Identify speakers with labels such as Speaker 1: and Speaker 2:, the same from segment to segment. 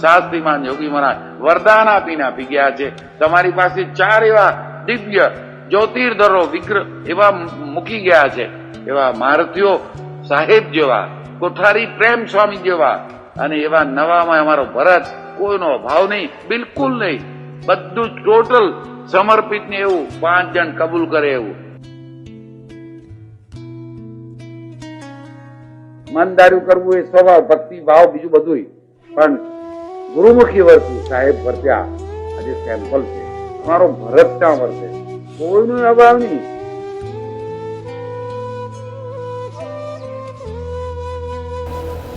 Speaker 1: શાસ્ત્રીમાન યોગી મહારાજ વરદાન આપીને આપી ગયા છે. તમારી પાસે 4 એવા દિવ્ય જ્યોતિર્ધરો વિગ્રહ એવા મૂકી ગયા છે, એવા મારુતિઓ સાહેબ જેવા, કોઠારી પ્રેમ સ્વામી જેવા, અને એવા નવામાં અમારો ભરત, કોઈનો અભાવ નહીં, બિલકુલ નહીં, બધું ટોટલ સમર્પિત ને એવું, 5 જણ કબૂલ કરે એવું. મનદારું કરવું એ સ્વભાવ, ભક્તિ ભાવ, બીજું બધું, પણ ગુરુમુખી વર્તવું સાહેબ વર્ત્યા આજે સેમ્પલ છે. અમારો ભરત ત્યાં વર્તે, કોઈનું અભાવ નહીં.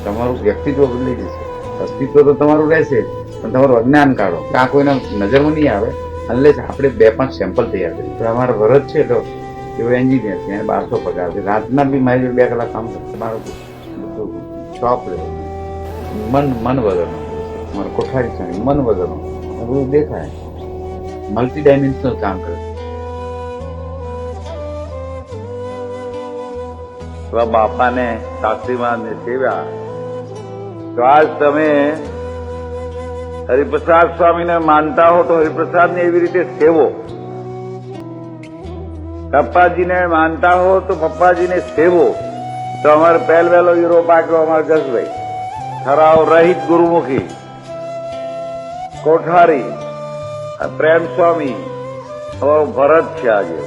Speaker 1: તમારું વ્યક્તિત્વ બદલી જશે, અસ્તિત્વ તો તમારું રહેશે, પણ તમારું અજ્ઞાન કાઢો, આ કોઈના નજરમાં નહીં આવે અનલેસ આપણે 2-5 સેમ્પલ તૈયાર કરીએ. પણ અમારો ભરત છે તો એવો એન્જિનિયર છે, એને 1200 પગાર છે, રાતના બી મારી 2 કલાક કામ કરે. તમારું શોપ લેવું, મન વગરનો, તમારું કોઠારી છે મન વગરનો, બધું દેખાય, મલ્ટી ડાયમેન્શનલ કામ કરે. બાપાને શાસ્ત્રીમાનને સેવ્યા તો આજ તમે હરિપ્રસાદ સ્વામીને માનતા હો તો હરિપ્રસાદને એવી રીતે સેવો. પપ્પાજીને માનતા હો તો પપ્પાજીને સેવો. તો અમારે પહેલો હીરો પાક્યો અમારા જસભાઈ, ઠરાવ રહિત ગુરુમુખી, કોઠારી, પ્રેમ સ્વામી, અમારો ભરત છે આજે.